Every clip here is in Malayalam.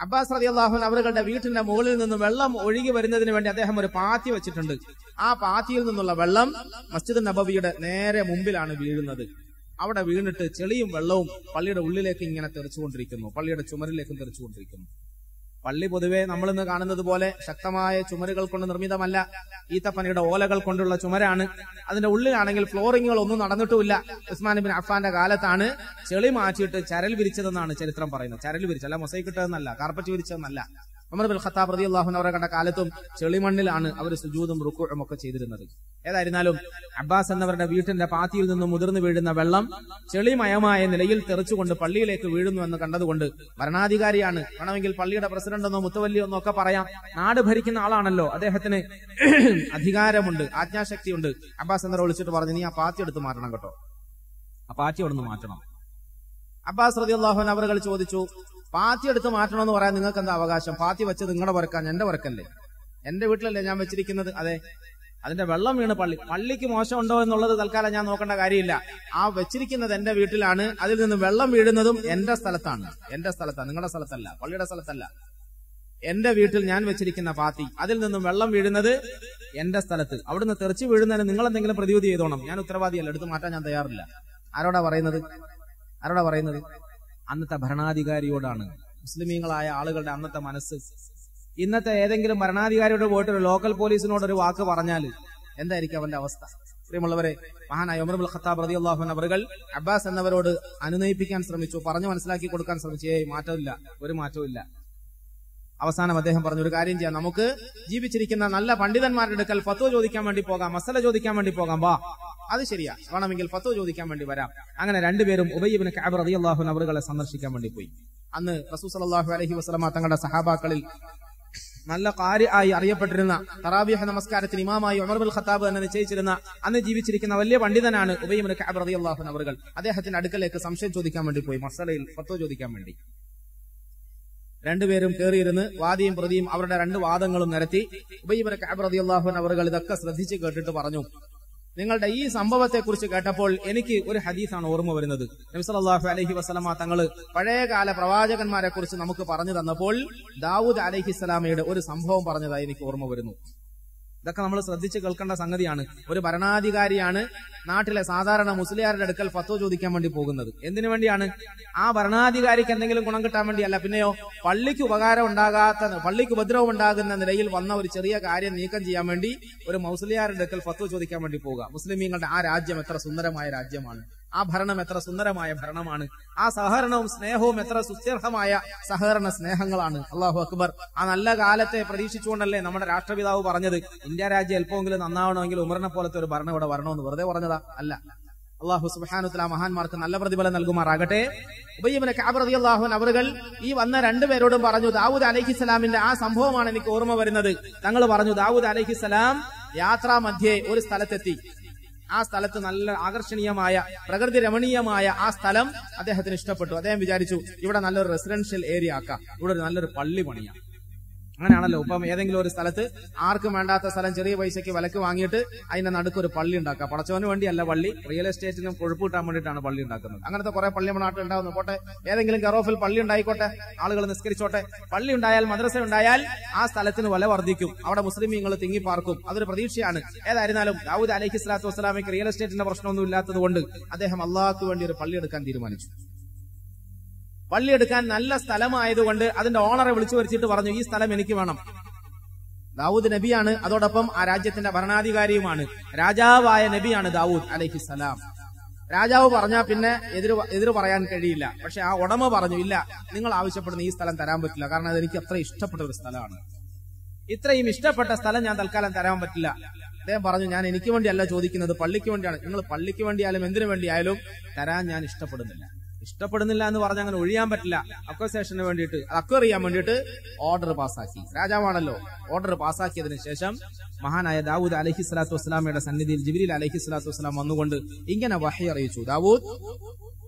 അബ്ബാസ് റളിയല്ലാഹു അൻഹു അവരുടെ വീട്ടിന്റെ മുകളിൽ നിന്ന് വെള്ളം ഒഴുകി വരുന്നതിന് വേണ്ടി അദ്ദേഹം ഒരു പാത്തി വെച്ചിട്ടുണ്ട്. ആ പാത്തിയിൽ നിന്നുള്ള വെള്ളം മസ്ജിദ് നബവിയുടെ നേരെ മുമ്പിലാണ് വീഴുന്നത്. അവിടെ വീണിട്ട് ചെളിയും വെള്ളവും പള്ളിയുടെ ഉള്ളിലേക്ക് ഇങ്ങനെ തെറിച്ചുകൊണ്ടിരിക്കുന്നു, പള്ളിയുടെ ചുമരിലേക്കും തെറിച്ചുകൊണ്ടിരിക്കുന്നു. പള്ളി പൊതുവെ നമ്മളിന്ന് കാണുന്നത് പോലെ ശക്തമായ ചുമരുകൾ കൊണ്ട് നിർമ്മിതമല്ല, ഈത്തപ്പനയുടെ ഓലകൾ കൊണ്ടുള്ള ചുമരാണ്. അതിന്റെ ഉള്ളിലാണെങ്കിൽ ഫ്ലോറിങ്ങുകൾ ഒന്നും നടന്നിട്ടുമില്ല. ഉസ്മാൻ ബിൻ അഫ്ഫാന്റെ കാലത്താണ് ചെളി മാറ്റിയിട്ട് ചരൽ വിരിച്ചതെന്നാണ് ചരിത്രം പറയുന്നത്. ചരൽ വിരിച്ചല്ല, മൊസൈക്ക് ഇട്ടതെന്നല്ല, കാർപ്പറ്റ് വിരിച്ചതെന്നല്ല. ഉമർ ബിൻ ഖത്താബ് റളിയല്ലാഹു അൻഹു അവരുടെ കാലത്തും ചെളിമണ്ണിലാണ് അവർ സുജൂദും റുക്കൂഉം ഒക്കെ ചെയ്തിരുന്നത്. ഏതായിരുന്നാലും അബ്ബാസ് എന്നവരുടെ വീട്ടിന്റെ പാത്തിയിൽ നിന്നും മുതിർന്നു വീഴുന്ന വെള്ളം ചെളിമയമായ നിലയിൽ തെറിച്ചുകൊണ്ട് പള്ളിയിലേക്ക് വീഴുന്നു എന്ന് കണ്ടതുകൊണ്ട് ഭരണാധികാരിയാണ്, വേണമെങ്കിൽ പള്ളിയുടെ പ്രസിഡന്റ് എന്നോ മുത്തവല്ലിയെന്നോ ഒക്കെ പറയാം, നാട് ഭരിക്കുന്ന ആളാണല്ലോ, അദ്ദേഹത്തിന് അധികാരമുണ്ട്, ആജ്ഞാശക്തിയുണ്ട്. അബ്ബാസ് എന്നവരെ വിളിച്ചിട്ട് പറഞ്ഞു, നീ ആ പാത്തി എടുത്ത് മാറ്റണം കേട്ടോ, ആ പാത്തി അവിടെ നിന്ന് മാറ്റണം. അബ്ബാസ് റളിയല്ലാഹു അൻഹു അവർ ചോദിച്ചു, പാത്തി എടുത്ത് മാറ്റണമെന്ന് പറയാൻ നിങ്ങൾക്ക് എന്താ അവകാശം? പാത്തി വെച്ചത് നിങ്ങളുടെ വർക്കാൻ, എന്റെ വർക്കല്ലേ, എന്റെ വീട്ടിലല്ലേ ഞാൻ വെച്ചിരിക്കുന്നത്. അതെ, അതിന്റെ വെള്ളം വീണ് പള്ളിക്ക് മോശമുണ്ടോ എന്നുള്ളത് തൽക്കാലം ഞാൻ നോക്കേണ്ട കാര്യമില്ല. ആ വെച്ചിരിക്കുന്നത് എന്റെ വീട്ടിലാണ്, അതിൽ നിന്ന് വെള്ളം വീഴുന്നതും എന്റെ സ്ഥലത്താണ്, നിങ്ങളുടെ സ്ഥലത്തല്ല, പള്ളിയുടെ സ്ഥലത്തല്ല. എന്റെ വീട്ടിൽ ഞാൻ വെച്ചിരിക്കുന്ന പാത്തി, അതിൽ നിന്നും വെള്ളം വീഴുന്നത് എന്റെ സ്ഥലത്ത്. അവിടുന്ന് തെറിച്ചു വീഴുന്നതിന് നിങ്ങൾ എന്തെങ്കിലും പ്രതിവിധി ചെയ്തോണം, ഞാൻ ഉത്തരവാദിയല്ല, എടുത്തു മാറ്റാൻ ഞാൻ തയ്യാറില്ല. ആരോടാ പറയുന്നത്? അന്നത്തെ ഭരണാധികാരിയോടാണ്. മുസ്ലിമീങ്ങളായ ആളുകളുടെ അന്നത്തെ മനസ്സ്. ഇന്നത്തെ ഏതെങ്കിലും ഭരണാധികാരിയോട് പോയിട്ട് ഒരു ലോക്കൽ പോലീസിനോട് ഒരു വാക്ക് പറഞ്ഞാൽ എന്തായിരിക്കും അവന്റെ അവസ്ഥ? പ്രിയമുള്ളവരെ, മഹാനായ ഉമർ ഇബ്നുൽ ഖത്താബ് റളിയല്ലാഹു അൻഹു അവർ അബ്ബാസ് എന്നവരോട് അനുനയിപ്പിക്കാൻ ശ്രമിച്ചു, പറഞ്ഞു മനസ്സിലാക്കി കൊടുക്കാൻ ശ്രമിച്ചു. മാറ്റമില്ല, ഒരു മാറ്റവും ഇല്ല. അവസാനം അദ്ദേഹം പറഞ്ഞു, ഒരു കാര്യം ചെയ്യാം, നമുക്ക് ജീവിച്ചിരിക്കുന്ന നല്ല പണ്ഡിതന്മാരുടെ അടുക്കൽ ഫത്വ ചോദിക്കാൻ വേണ്ടി പോകാം, മസല ചോദിക്കാൻ വേണ്ടി പോകാം, വാ, അത് ശരിയാ, വേണമെങ്കിൽ ഫത്വ ചോദിക്കാൻ വേണ്ടി വരാം. അങ്ങനെ രണ്ടുപേരും ഉബയ്യ് ഇബ്നു കഅബ് റളിയല്ലാഹു അൻഹു അവരെ സന്ദർശിക്കാൻ വേണ്ടി പോയി. അന്ന് റസൂൽ സല്ലല്ലാഹു അലൈഹി വസല്ലമ തങ്ങളുടെ സഹാബാക്കളിൽ നല്ല ഖാരി ആയി അറിയപ്പെട്ടിരുന്ന, തറാവീഹ് നമസ്കാരത്തിന് ഇമാമായി ഉമർ ഇബ്നുൽ ഖത്താബ് എന്ന് നിശ്ചയിച്ചിരുന്ന അന്ന് ജീവിച്ചിരിക്കുന്ന വലിയ പണ്ഡിതനാണ് ഉബയ്യ് ഇബ്നു കഅബ് റളിയല്ലാഹു അൻഹു അവർ. അദ്ദേഹത്തിന്റെ അടുക്കലേക്ക് സംശയം ചോദിക്കാൻ വേണ്ടി പോയി, മസലയിൽ ഫത്വ ചോദിക്കാൻ വേണ്ടി. രണ്ടുപേരും കയറിയിരുന്ന് വാദിയും പ്രതിയും അവരുടെ രണ്ട് വാദങ്ങളും നിരത്തി. ഉബയ്യ് ഇബ്നു കഅബ് റളിയല്ലാഹു അൻഹു അവർ ഇതൊക്കെ ശ്രദ്ധിച്ച് കേട്ടിട്ട് പറഞ്ഞു, നിങ്ങളുടെ ഈ സംഭവത്തെക്കുറിച്ച് കേട്ടപ്പോൾ എനിക്ക് ഒരു ഹദീസാണ് ഓർമ്മ വരുന്നത്. നബി സല്ലല്ലാഹു അലൈഹി വസല്ലമ തങ്ങൾ പഴയകാല പ്രവാചകന്മാരെ കുറിച്ച് നമുക്ക് പറഞ്ഞു തന്നപ്പോൾ ദാവൂദ് അലൈഹിസ്സലാമയുടെ ഒരു സംഭവം പറഞ്ഞതായി എനിക്ക് ഓർമ്മ വരുന്നു. ഇതൊക്കെ നമ്മൾ ശ്രദ്ധിച്ച് കേൾക്കേണ്ട സംഗതിയാണ്. ഒരു ഭരണാധികാരിയാണ് നാട്ടിലെ സാധാരണ മുസ്ലിയാരുടെ അടുക്കൽ ഫത്വ ചോദിക്കാൻ വേണ്ടി പോകുന്നത്. എന്തിനു വേണ്ടിയാണ്? ആ ഭരണാധികാരിക്ക് എന്തെങ്കിലും ഗുണം കിട്ടാൻ വേണ്ടിയല്ല, പിന്നെയോ പള്ളിക്ക് ഉപകാരം ഉണ്ടാകാത്ത, പള്ളിക്ക് ഉപദ്രവം ഉണ്ടാകുന്ന നിലയിൽ വന്ന ഒരു ചെറിയ കാര്യം നീക്കം ചെയ്യാൻ വേണ്ടി ഒരു മുസ്ലിയാരുടെ അടുക്കൽ ഫത്വ ചോദിക്കാൻ വേണ്ടി പോകുക. മുസ്ലിമീങ്ങളുടെ ആ രാജ്യം എത്ര സുന്ദരമായ രാജ്യമാണ്, ആ ഭരണം എത്ര സുന്ദരമായ ഭരണമാണ്, ആ സഹകരണവും സ്നേഹവും എത്ര സുസ്ഥിരമായ സഹകരണ സ്നേഹങ്ങളാണ്. അല്ലാഹു അക്ബർ. ആ നല്ല കാലത്തെ പ്രതീക്ഷിച്ചുകൊണ്ടല്ലേ നമ്മുടെ രാഷ്ട്രപിതാവ് പറഞ്ഞത്, ഇന്ത്യ രാജ്യം അല്പമെങ്കിലും നന്നാവണമെങ്കിൽ ഉമറിനെ പോലത്തെ ഒരു ഭരണം ഇവിടെ വരണമെന്ന്. വെറുതെ പറഞ്ഞതാ അല്ല. അല്ലാഹു സുബ്ഹാനഹു വ തആല മഹാന്മാർക്ക് നല്ല പ്രതിഫലം നൽകുമാറാകട്ടെ. ഉബയ്യ് ഇബ്നു കഅബ് റളിയല്ലാഹു അൻഹു അവர்கள் ഈ വന്ന രണ്ടുപേരോടും പറഞ്ഞു, ദാവൂദ് അലൈഹിസ്സലാമിന്റെ ആ സംഭവമാണ് എനിക്ക് ഓർമ്മ വരുന്നത്. തങ്ങൾ പറഞ്ഞു, ദാവൂദ് അലൈഹിസ്സലാം യാത്രാമധ്യേ ഒരു സ്ഥലത്തെത്തി. ആ സ്ഥലത്ത് നല്ല ആകർഷണീയമായ, പ്രകൃതി രമണീയമായ ആ സ്ഥലം അദ്ദേഹത്തിന് ഇഷ്ടപ്പെട്ടു. അദ്ദേഹം വിചാരിച്ചു, ഇവിടെ നല്ലൊരു റെസിഡൻഷ്യൽ ഏരിയ ആക്കാം, ഇവിടെ ഒരു നല്ലൊരു പള്ളി പണിയാം. അങ്ങനെയാണല്ലോ ഇപ്പം ഏതെങ്കിലും ഒരു സ്ഥലത്ത് ആർക്കും വേണ്ടാത്ത സ്ഥലം ചെറിയ പൈസയ്ക്ക് വിലക്ക് വാങ്ങിയിട്ട് അതിന്റെ നടുക്കൊരു പള്ളി ഉണ്ടാക്കുക. പടച്ചവന് വേണ്ടിയല്ല പള്ളി, റിയൽ എസ്റ്റേറ്റിനും കൊഴുപ്പ് കിട്ടാൻ വേണ്ടിയിട്ടാണ് പള്ളി ഉണ്ടാക്കുന്നത്. അങ്ങനത്തെ കുറെ പള്ളി നമ്മുടെ നാട്ടിൽ ഉണ്ടാവുന്നു. പോട്ടെ, ഏതെങ്കിലും കെറോഫിൽ പള്ളി ഉണ്ടായിക്കോട്ടെ, ആളുകൾ നിസ്കരിച്ചോട്ടെ. പള്ളി ഉണ്ടായാൽ, മദ്രസ ഉണ്ടായാൽ ആ സ്ഥലത്തിന് വില വർദ്ധിക്കും, അവിടെ മുസ്ലിമീങ്ങൾ തിങ്ങിപ്പാർക്കും. അതൊരു പ്രതീക്ഷയാണ്. ഏതായിരുന്നാലും ദാവൂദ് അലൈഹി സ്വലാത്തു വസ്സലാമയ്ക്ക് റിയൽ എസ്റ്റേറ്റിന്റെ പ്രശ്നമൊന്നും ഇല്ലാത്തത് കൊണ്ട് അദ്ദേഹം അള്ളാഹ്ക്ക് വേണ്ടി ഒരു പള്ളി എടുക്കാൻ തീരുമാനിച്ചു. പള്ളിയെടുക്കാൻ നല്ല സ്ഥലമായതുകൊണ്ട് അതിന്റെ ഓണറെ വിളിച്ചു വരുത്തിയിട്ട് പറഞ്ഞു, ഈ സ്ഥലം എനിക്ക് വേണം. ദാവൂദ് നബിയാണ്, അതോടൊപ്പം ആ രാജ്യത്തിന്റെ ഭരണാധികാരിയുമാണ്. രാജാവായ നബിയാണ് ദാവൂദ് അലൈഹിസ്സലാം. രാജാവ് പറഞ്ഞാൽ പിന്നെ എതിര് പറയാൻ കഴിയില്ല. പക്ഷെ ആ ഉടമ പറഞ്ഞു, ഇല്ല, നിങ്ങൾ ആവശ്യപ്പെടുന്ന ഈ സ്ഥലം തരാൻ പറ്റില്ല, കാരണം അതെനിക്ക് അത്ര ഇഷ്ടപ്പെട്ട ഒരു സ്ഥലമാണ്. ഇത്രയും ഇഷ്ടപ്പെട്ട സ്ഥലം ഞാൻ തൽക്കാലം തരാൻ പറ്റില്ല. അദ്ദേഹം പറഞ്ഞു, ഞാൻ എനിക്ക് വേണ്ടിയല്ല ചോദിക്കുന്നത്, പള്ളിക്ക് വേണ്ടിയാണ്. നിങ്ങൾ പള്ളിക്ക് വേണ്ടിയായാലും എന്തിനു വേണ്ടിയായാലും തരാൻ ഞാൻ ഇഷ്ടപ്പെടുന്നില്ല എന്ന് പറഞ്ഞാൽ അങ്ങനെ ഒഴിയാൻ പറ്റില്ല. അക്വസേഷന് വേണ്ടിയിട്ട്, അക്വയർ ചെയ്യാൻ വേണ്ടിയിട്ട് ഓർഡർ പാസ്സാക്കി. രാജാവാണല്ലോ. ഓർഡർ പാസ്സാക്കിയതിനു ശേഷം മഹാനായ ദാവൂദ് അലൈഹി സ്വലാത്തു വസ്സലാമയുടെ സന്നിധിയിൽ ജിബ്രീൽ അലൈഹി സ്വലാത്തു വസ്സലാം വന്നുകൊണ്ട് ഇങ്ങനെ വഹി അറിയിച്ചു, ദാവൂദ്,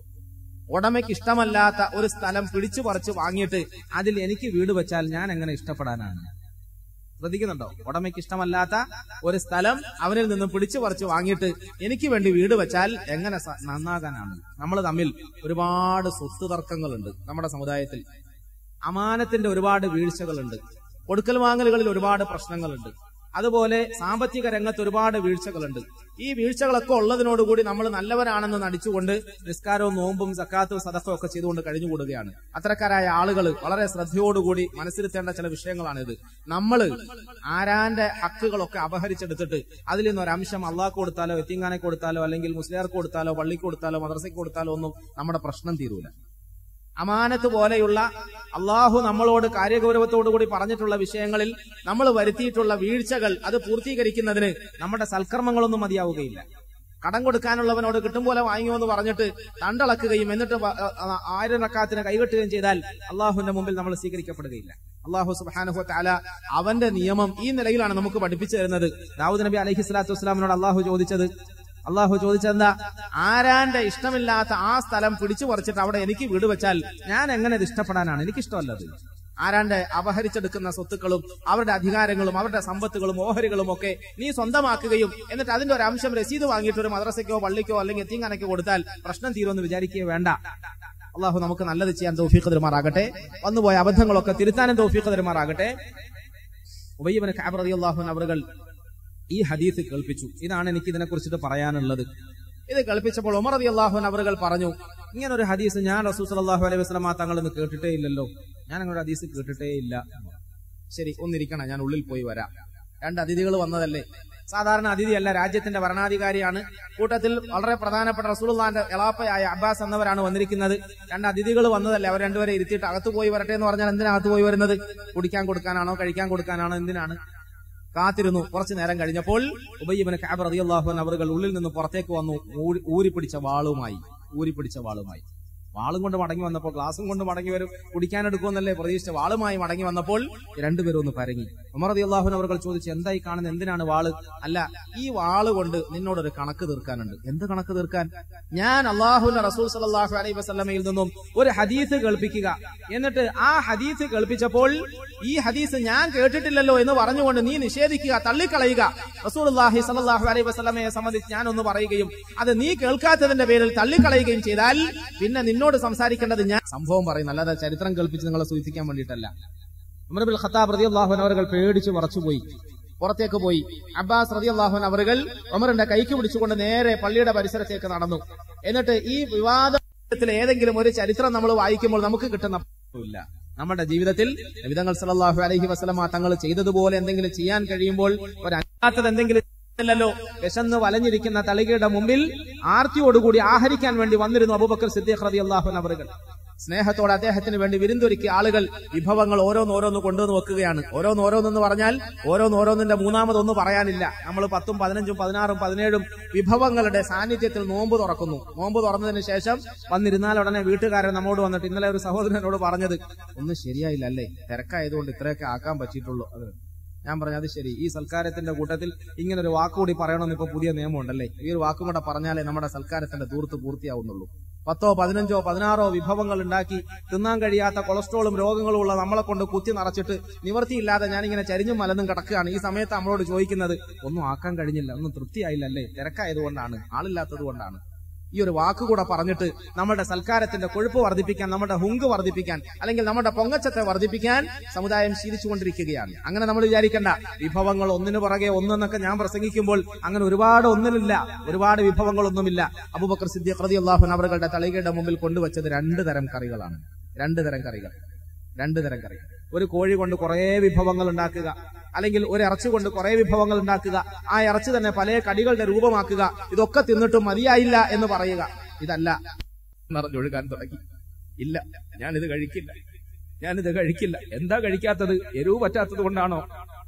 ഉടമയ്ക്ക് ഇഷ്ടമല്ലാത്ത ഒരു സ്ഥലം പിടിച്ചു പറിച്ച് വാങ്ങിയിട്ട് അതിൽ എനിക്ക് വീട് വെച്ചാൽ ഞാൻ എങ്ങനെ ഇഷ്ടപ്പെടാനാണ്? ശ്രദ്ധിക്കുന്നുണ്ടോ? ഉടമയ്ക്ക് ഇഷ്ടമല്ലാത്ത ഒരു സ്ഥലം അവനിൽ നിന്നും പിടിച്ചു പറിച്ച് വാങ്ങിയിട്ട് എനിക്ക് വേണ്ടി വീട് വെച്ചാൽ എങ്ങനെ നന്നാകാനാണ്? നമ്മൾ തമ്മിൽ ഒരുപാട് സ്വത്ത് തർക്കങ്ങളുണ്ട് നമ്മുടെ സമുദായത്തിൽ. അമാനത്തിന്റെ ഒരുപാട് വീഴ്ചകളുണ്ട്, കൊടുക്കൽ വാങ്ങലുകളിൽ ഒരുപാട് പ്രശ്നങ്ങളുണ്ട്, അതുപോലെ സാമ്പത്തിക രംഗത്ത് ഒരുപാട് വീഴ്ചകളുണ്ട്. ഈ വീഴ്ചകളൊക്കെ ഉള്ളതിനോടുകൂടി നമ്മൾ നല്ലവരാണെന്ന് നടിച്ചുകൊണ്ട് നിസ്കാരവും നോമ്പും സക്കാത്തും സദഖയും ഒക്കെ ചെയ്തുകൊണ്ട് കഴിഞ്ഞുകൂടുകയാണ്. അത്തരക്കാരായ ആളുകൾ വളരെ ശ്രദ്ധയോടുകൂടി മനസ്സിരുത്തേണ്ട ചില വിഷയങ്ങളാണിത്. നമ്മൾ ആരാന്റെ ഹക്കുകളൊക്കെ അപഹരിച്ചെടുത്തിട്ട് അതിൽ നിന്നൊരംശം അള്ളാഹ്ക്ക് കൊടുത്താലോ യതീംഖാനയ്ക്ക് കൊടുത്താലോ അല്ലെങ്കിൽ മുസ്ലിയാർക്ക് കൊടുത്താലോ പള്ളിക്ക് കൊടുത്താലോ മദ്രസയ്ക്ക് കൊടുത്താലോ ഒന്നും നമ്മുടെ പ്രശ്നം തീരൂല. അമാനത്ത് പോലെയുള്ള അള്ളാഹു നമ്മളോട് കാര്യഗൗരവത്തോടുകൂടി പറഞ്ഞിട്ടുള്ള വിഷയങ്ങളിൽ നമ്മൾ വരുത്തിയിട്ടുള്ള വീഴ്ചകൾ അത് പൂർത്തീകരിക്കുന്നതിന് നമ്മുടെ സൽക്കർമ്മങ്ങളൊന്നും മതിയാവുകയില്ല. കടം കൊടുക്കാനുള്ളവനോട് കിട്ടും പോലെ വാങ്ങിയോന്ന് പറഞ്ഞിട്ട് തണ്ടളക്കുകയും എന്നിട്ട് 1000 റക്അത്തിന് കൈകെട്ടുകയും ചെയ്താൽ അള്ളാഹുവിന്റെ മുമ്പിൽ നമ്മൾ സ്വീകരിക്കപ്പെടുകയില്ല. അള്ളാഹു സുബ്ഹാനഹു വ തആല അവന്റെ നിയമം ഈ നിലയിലാണ് നമുക്ക് പഠിപ്പിച്ചു തരുന്നത്. ദാവൂദ് നബി അലൈഹി സ്വലാത്തു വസ്സലാമിനോട് അള്ളാഹു ചോദിച്ചതെന്താ? ആരാന്റെ ഇഷ്ടമില്ലാത്ത ആ സ്ഥലം പിടിച്ചു പറിച്ചിട്ട് അവിടെ എനിക്ക് വീട് വെച്ചാൽ ഞാൻ എങ്ങനെ ഇത് ഇഷ്ടപ്പെടാനാണ്? എനിക്കിഷ്ടമല്ലത്. ആരാന്റെ അപഹരിച്ചെടുക്കുന്ന സ്വത്തുക്കളും അവരുടെ അധികാരങ്ങളും അവരുടെ സമ്പത്തുകളും ഓഹരികളും ഒക്കെ നീ സ്വന്തമാക്കുകയും എന്നിട്ട് അതിന്റെ ഒരു അംശം രസീത് വാങ്ങിയിട്ട് ഒരു മദ്രസയ്ക്കോ പള്ളിക്കോ അല്ലെങ്കിൽ യതീംഖാനയ്ക്കോ കൊടുത്താൽ പ്രശ്നം തീരുമെന്ന് വിചാരിക്കുകയോ വേണ്ട. അള്ളാഹു നമുക്ക് നല്ലത് ചെയ്യാൻ തൗഫീഖ് തരുമാറാകട്ടെ. വന്നുപോയ അബദ്ധങ്ങളൊക്കെ തിരുത്താനും തൗഫീഖ് തരുമാറാകട്ടെ. ഉബയ്യ് ഇബ്നു കഅബ് റളിയല്ലാഹു അൻഹു അവர்கள் ഈ ഹദീസ് കേൾപ്പിച്ചു. ഇതാണ് എനിക്ക് ഇതിനെ കുറിച്ചിട്ട് പറയാനുള്ളത്. ഇത് കേൾപ്പിച്ചപ്പോൾ ഉമർ റളിയല്ലാഹു അൻഹു അവர்கள் പറഞ്ഞു, ഇങ്ങനൊരു ഹദീസ് ഞാൻ റസൂൽ സല്ലല്ലാഹു അലൈഹി വസല്ലം തങ്ങളിൽ നിന്ന് കേട്ടിട്ടേ ഇല്ലല്ലോ, ഞാൻ അങ്ങനെ ഹദീസ് കേട്ടിട്ടേ ഇല്ല. ശരി, ഒന്നിരിക്കണം, ഞാൻ ഉള്ളിൽ പോയി വരാം. 2 അതിഥികൾ വന്നതല്ലേ, സാധാരണ അതിഥിയല്ല, രാജ്യത്തിന്റെ ഭരണാധികാരിയാണ്. കൂട്ടത്തിൽ വളരെ പ്രധാനപ്പെട്ട റസൂലുള്ളാഹിന്റെ എളാപ്പയായ അബ്ബാസ് എന്നവരാണ് വന്നിരിക്കുന്നത്. 2 അതിഥികൾ വന്നതല്ലേ, അവർ രണ്ടുപേരെ ഇരുത്തിയിട്ട് അകത്ത് പോയി വരട്ടെ എന്ന് പറഞ്ഞാൽ എന്തിനാ അകത്ത് പോയി വരുന്നത്? കുടിക്കാൻ കൊടുക്കാനാണോ കഴിക്കാൻ കൊടുക്കാനാണോ? എന്തിനാണ്? കാത്തിരുന്നു. കുറച്ചു നേരം കഴിഞ്ഞപ്പോൾ ഉബയ്യ് ഇബ്നു കഅബ് റളിയല്ലാഹു അൻഹു അവர்கள் ഉള്ളിൽ നിന്ന് പുറത്തേക്ക് വന്നു, ഊരിപ്പിടിച്ച വാളുമായി. വാളും കൊണ്ട് മടങ്ങി വന്നപ്പോൾ, ഗ്ലാസും കൊണ്ട് മടങ്ങി വരും, കുടിക്കാനെടുക്കുമെന്നല്ലേ പ്രതീക്ഷിച്ച, വാളുമായി മടങ്ങി വന്നപ്പോൾ രണ്ടുപേരും ഒന്ന് പരങ്ങി. ഉമർ റളിയല്ലാഹു അൻഹു അവர்கள் ചോദിച്ചു, എന്തായി കാണുന്നത്? എന്തിനാണ് വാള്? അല്ല, ഈ വാള് കൊണ്ട് നിന്നോടൊരു കണക്ക് തീർക്കാനുണ്ട്. എന്ത് കണക്ക് തീർക്കാൻ? ഞാൻ അല്ലാഹുവിന്റെ റസൂൽ സല്ലല്ലാഹു അലൈഹി വസല്ലമയിൽ നിന്നും ഒരു ഹദീസ് കേൾപ്പിക്കുക, എന്നിട്ട് ആ ഹദീസ് കേൾപ്പിച്ചപ്പോൾ ഈ ഹദീസ് ഞാൻ കേട്ടിട്ടില്ലല്ലോ എന്ന് പറഞ്ഞുകൊണ്ട് നീ നിഷേധിക്കുക, തള്ളിക്കളയുക. റസൂലുള്ളാഹി സല്ലല്ലാഹു അലൈഹി വസല്ലമയെ സംബന്ധിച്ച് ഞാൻ ഒന്ന് പറയുകയും അത് നീ കേൾക്കാത്തതിന്റെ പേരിൽ തള്ളിക്കളയുകയും ചെയ്താൽ പിന്നെ നിന്നോട് സംസാരിക്കേണ്ടത് ഞാൻ. സംഭവം പറയുന്നു, അല്ലാതെ ചരിത്രം കേൾപ്പിച്ച് നിങ്ങളെ സൂചിപ്പിക്കാൻ വേണ്ടിയിട്ടല്ല. ഉമർ ഇബ്നുൽ ഖത്താബ് റളിയല്ലാഹു അൻഹു അവர்கள் പേടിച്ച് വിറച്ചുപോയി, പുറത്തേക്ക് പോയി. അബ്ബാസ് റളിയല്ലാഹു അൻഹു അവர்கள் ഉമറിന്റെ കൈക്ക് പിടിച്ചുകൊണ്ട് നേരെ പള്ളിയുടെ പരിസരത്തേക്ക് നടന്നു. എന്നിട്ട് ഈ വിവാദത്തിൽ ഏതെങ്കിലും ഒരു ചരിത്രം നമ്മൾ വായിക്കുമ്പോൾ നമുക്ക് കിട്ടുന്ന ഇല്ല. നമ്മുടെ ജീവിതത്തിൽ നബി തങ്ങൾ സല്ലല്ലാഹു അലൈഹി വസല്ലമ തങ്ങൾ ചെയ്തതുപോലെ എന്തെങ്കിലും ചെയ്യാൻ കഴിയുമ്പോൾ ഒരല്ലാത്തത് എന്തെങ്കിലും ല്ലോ, വിശന്ന് വലഞ്ഞിരിക്കുന്ന തളികയുടെ മുമ്പിൽ ആർത്തിയോടുകൂടി ആഹരിക്കാൻ വേണ്ടി വന്നിരുന്നു അബൂബക്കർ സിദ്ദീഖ് റളിയല്ലാഹു അൻഹു അവர்கள். സ്നേഹത്തോടെ അദ്ദേഹത്തിന് വേണ്ടി വിരുന്നൊരുക്കിയ ആളുകൾ വിഭവങ്ങൾ ഓരോന്നോരോന്ന് കൊണ്ടുവന്ന് വെക്കുകയാണ്. ഓരോന്നോരോന്നെന്ന് പറഞ്ഞാൽ ഓരോന്നോരോന്നിന്റെ മൂന്നാമതൊന്നും പറയാനില്ല. നമ്മൾ 10, 15, 16, 17 വിഭവങ്ങളുടെ സാന്നിധ്യത്തിൽ നോമ്പ് തുറക്കുന്നു. നോമ്പ് തുറന്നതിന് ശേഷം വന്നിരുന്നാൽ ഉടനെ വീട്ടുകാരൻ നമ്മോട് വന്നിട്ട്, ഇന്നലെ ഒരു സഹോദരനോട് പറഞ്ഞത് ഒന്നും ശരിയായില്ല അല്ലേ, തിരക്കായതുകൊണ്ട് ഇത്രയൊക്കെ ആക്കാൻ പറ്റിയിട്ടുള്ളൂ. അത് ഞാൻ പറഞ്ഞു, അത് ശരി, ഈ സൽക്കാരത്തിന്റെ കൂട്ടത്തിൽ ഇങ്ങനെ ഒരു വാക്കുകൂടി പറയണമെന്ന് ഇപ്പൊ പുതിയ നിയമമുണ്ടല്ലേ, ഈ ഒരു വാക്കും കൂടെ പറഞ്ഞാലേ നമ്മുടെ സൽക്കാരത്തിന്റെ ദൂർത്ത് പൂർത്തിയാവുന്നുള്ളൂ. 10, 15, 16 വിഭവങ്ങൾ ഉണ്ടാക്കി തിന്നാൻ കഴിയാത്ത കൊളസ്ട്രോളും രോഗങ്ങളും ഉള്ള നമ്മളെ കൊണ്ട് കുത്തി നിറച്ചിട്ട് നിവൃത്തിയില്ലാതെ ഞാനിങ്ങനെ ചരിഞ്ഞും മലന്നും കിടക്കുകയാണ്. ഈ സമയത്ത് നമ്മളോട് ചോദിക്കുന്നത് ഒന്നും ആക്കാൻ കഴിഞ്ഞില്ല, ഒന്നും തൃപ്തിയായില്ലല്ലേ, തിരക്കായതുകൊണ്ടാണ്, ആളില്ലാത്തത് കൊണ്ടാണ്. ഈ ഒരു വാക്കുകൂടെ പറഞ്ഞിട്ട് നമ്മുടെ സൽക്കാരത്തിന്റെ കൊഴുപ്പ് വർദ്ധിപ്പിക്കാൻ, നമ്മുടെ ഹുങ്ക് വർദ്ധിപ്പിക്കാൻ, അല്ലെങ്കിൽ നമ്മുടെ പൊങ്ങച്ചത്തെ വർദ്ധിപ്പിക്കാൻ സമുദായം ശീലിച്ചുകൊണ്ടിരിക്കുകയാണ്. അങ്ങനെ നമ്മൾ വിചാരിക്കേണ്ട, വിഭവങ്ങൾ ഒന്നിനു പുറകെ ഒന്നെന്നൊക്കെ ഞാൻ പ്രസംഗിക്കുമ്പോൾ അങ്ങനെ ഒരുപാട് വിഭവങ്ങളൊന്നുമില്ല. അബൂബക്കർ സിദ്ദീഖ് റളിയല്ലാഹു അൻഹു അവരുടെ തളികയുടെ മുമ്പിൽ കൊണ്ടുവച്ചത് 2 തരം കറികളാണ്. 2 തരം കറികൾ. ഒരു കോഴി കൊണ്ട് കുറെ വിഭവങ്ങൾ ഉണ്ടാക്കുക, അല്ലെങ്കിൽ ഒരു ഇറച്ചി കൊണ്ട് കുറെ വിഭവങ്ങൾ ഉണ്ടാക്കുക, ആ ഇറച്ചി തന്നെ പല കടികളുടെ രൂപമാക്കുക, ഇതൊക്കെ തിന്നിട്ടും മതിയായില്ല എന്ന് പറയുക. ഇതല്ല, നിറഞ്ഞൊഴുകാൻ തുടങ്ങി. ഇല്ല, ഞാനിത് കഴിക്കില്ല. എന്താ കഴിക്കാത്തത്? എരിവ് പറ്റാത്തത് കൊണ്ടാണോ?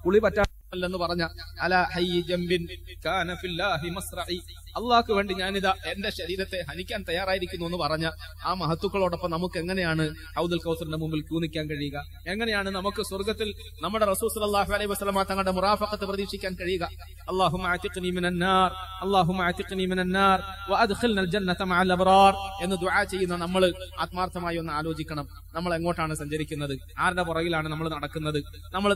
പുളി പറ്റാത്തല്ലെന്ന് പറഞ്ഞ അല ഹയ്യി ജംബിൻ കാന ഫില്ലാഹി മസ്റഇ, അള്ളാഹ്ക്ക് വേണ്ടി ഞാനിതാ എന്റെ ശരീരത്തെ ഹനിക്കാൻ തയ്യാറായിരിക്കുന്നു എന്ന് പറഞ്ഞ ആ മഹത്തുക്കളോടൊപ്പം നമുക്ക് എങ്ങനെയാണ് ഹൗദുൽ കൗസറിന്റെ മുമ്പിൽ ക്യൂ നിൽക്കാൻ കഴിയുക? എങ്ങനെയാണ് നമുക്ക് സ്വർഗ്ഗത്തിൽ നമ്മുടെ റസൂൽ സല്ലല്ലാഹു അലൈഹി വസല്ലമ തങ്ങളുടെ മുറാഫഖത്ത് പ്രതീക്ഷിക്കാൻ കഴിയുക? അല്ലാഹുമ്മ അഅതിഖ്നി മിനൻ നാർ വഅദ്ഖിൽനൽ ജന്നത മഅൽ അബ്റാർ എന്ന് ദുആ ചെയ്യുന്ന നമ്മൾ ആത്മാർത്ഥമായി ഒന്ന് ആലോചിക്കണം. നമ്മൾ എങ്ങോട്ടാണ് സഞ്ചരിക്കുന്നത്? ആരുടെ പുറകിലാണ് നമ്മൾ നടക്കുന്നത്? നമ്മൾ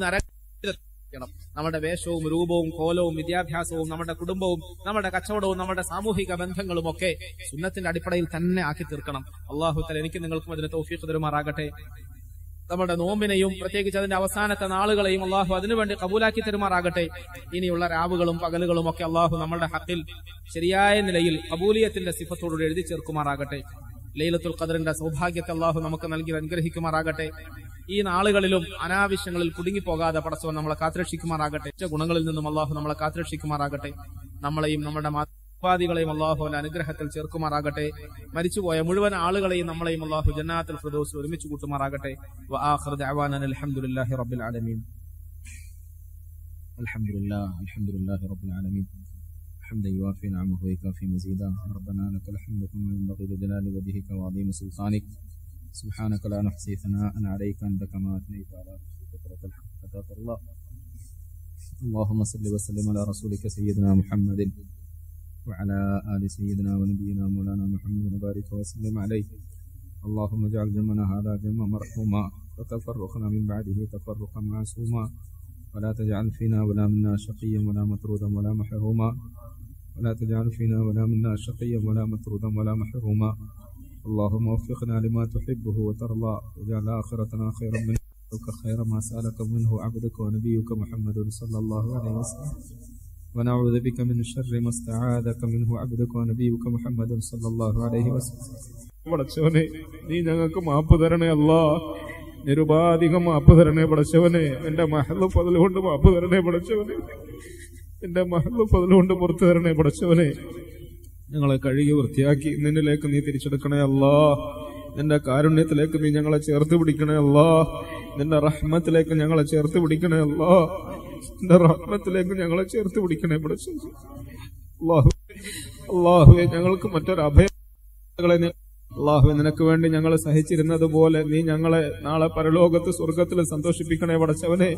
നമ്മുടെ വേഷവും രൂപവും കോലവും വിദ്യാഭ്യാസവും നമ്മുടെ കുടുംബവും നമ്മുടെ കച്ചവടവും നമ്മുടെ സാമൂഹിക ബന്ധങ്ങളും ഒക്കെ സുന്നത്തിന്റെ അടിപ്പടയിൽ തന്നെ ആക്കി തീർക്കണം. അല്ലാഹു തആല എനിക്ക് നിങ്ങൾക്കും അതിന് തൗഫീഖ് തരുമാറാകട്ടെ. നമ്മുടെ നോമ്പിനെയും പ്രത്യേകിച്ച് അതിന്റെ അവസാനത്തെ നാളുകളെയും അള്ളാഹു അതിനുവേണ്ടി കബൂലാക്കി തരുമാറാകട്ടെ. ഇനിയുള്ള രാവുകളും പകലുകളും ഒക്കെ അള്ളാഹു നമ്മുടെ ഹക്കിൽ ശരിയായ നിലയിൽ കബൂലിയത്തിന്റെ സിഫത്തോടുകൂടി എഴുതി ചേർക്കുമാറാകട്ടെ. ലൈലത്തുൽ ഖദറിന്റെ സൗഭാഗ്യത്തെ അള്ളാഹു നമുക്ക് നൽകി അനുഗ്രഹിക്കുമാറാകട്ടെ. ഈ നാളുകളിലും അനാവശ്യങ്ങളിൽ കുടുങ്ങിപ്പോകാതെ പടച്ചവൻ നമ്മളെ കാത്തുരക്ഷിക്കുമാറാകട്ടെ. ഗുണങ്ങളിൽ നിന്നും അള്ളാഹു നമ്മളെ കാത്തുരക്ഷിക്കുമാറാകട്ടെ. നമ്മളെയും നമ്മുടെ ഉപാധികളെയും അള്ളാഹുവിന്റെ അനുഗ്രഹത്തിൽ ചേർക്കുമാറാകട്ടെ. മരിച്ചുപോയ മുഴുവൻ ആളുകളെയും നമ്മളെയും അള്ളാഹു ജന്നാത്തുൽ ഫിർദൗസിൽ ഒരുമിച്ച് കൂട്ടുമാറാകട്ടെ. വആഖിറു ദഅവാനാ അൽഹംദുലില്ലാഹി റബ്ബിൽ ആലമീൻ. അൽഹംദുലില്ലാഹി റബ്ബിൽ ആലമീൻ. حمدا يوافي نعمه ويكافي مزيدا. ربنا لك الحمد كما ينبغي لجلال وجهك وعظيم سلطانك. سبحانك لا نحصي ثناء عليك أنت كما أثنيت على نفسك وترك الحمد كتاب الله. اللهم صل وسلم على رسولك سيدنا محمد وعلى آل سيدنا ونبينا مولانا محمد وبارك وسلم عليه. اللهم اجعل جمعنا هذا جمعا مرحوما وتفرقنا من بعده تفرقا معصوما. ولا تجعل فينا ولا منا شقيا ولا مطرودا ولا محروما. ولا تجعل فينا ولا منا شقيا ولا مطرودا ولا محروما. اللهم وفقنا لما تحبه وترضى واجعل آخرتنا خيرا منه خير ما سألك منه عبدك ونبيك محمد صلى الله عليه وسلم. ونعوذ بك من شر ما استعاذك منه عبدك ونبيك محمد صلى الله عليه وسلم. പടച്ചവനെ നീ ഞങ്ങൾക്ക് മാപ്പ് തരണേ അല്ലാ. നിരുപാധികം മാപ്പ് തരണേ പടച്ചവനെ. എന്റെ മഹ്ള് ഫദ്ൽ കൊണ്ട് മാപ്പ് തരണേ പടച്ചവനെ. എന്റെ മഹ്ള് ഫദ്ൽ കൊണ്ട് പുറത്തു തരണേ പടച്ചവനെ. ഞങ്ങളെ കഴുകി വൃത്തിയാക്കി നിന്നിലേക്ക് നീ തിരിച്ചെടുക്കണേ അല്ലാ. നിന്റെ കാരുണ്യത്തിലേക്ക് നീ ഞങ്ങളെ ചേർത്ത് പിടിക്കണേ അല്ലാ. നിന്റെ റഹ്മത്തിലേക്ക് ഞങ്ങളെ ചേർത്ത് പിടിക്കണേ അല്ലാ. നിന്റെ റഹ്മത്തിലേക്ക് ഞങ്ങളെ ചേർത്ത് പിടിക്കണേ പടച്ചവനെ. അല്ലാഹുവേ ഞങ്ങൾക്ക് മറ്റൊരു അഭയങ്ങളെ അല്ലാഹുവേ നിനക്ക് വേണ്ടി ഞങ്ങൾ സഹിച്ചിരുന്നത് പോലെ നീ ഞങ്ങളെ നാളെ പരലോകത്ത് സ്വർഗത്തിൽ സന്തോഷിപ്പിക്കണേ പടച്ചവനെ.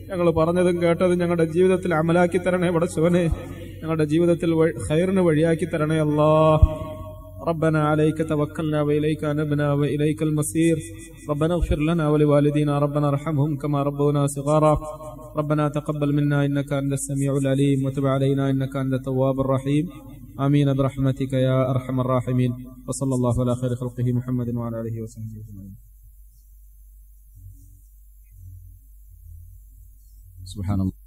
ഞങ്ങൾ പറഞ്ഞതും കേട്ടതും ഞങ്ങളുടെ ജീവിതത്തിൽ അമലാക്കി തരണേ പടച്ചവനെ. ഞങ്ങളുടെ ജീവിതത്തിൽ ഖൈറിന് വഴിയാക്കി തരണേ അല്ലാഹ്. ربنا عليك توكلنا وإليك أنبنا وإليك المصير. ربنا اغفر لنا ولوالدينا ربنا ارحمهم كما ربونا صغارا. ربنا تقبل منا إنك أنت السميع العليم وتب علينا إنك أنت التواب الرحيم. آمين برحمتك يا أرحم الراحمين. وصلى الله على خير خلقه محمد وعلى آله وصحبه أجمعين. سبحان الله.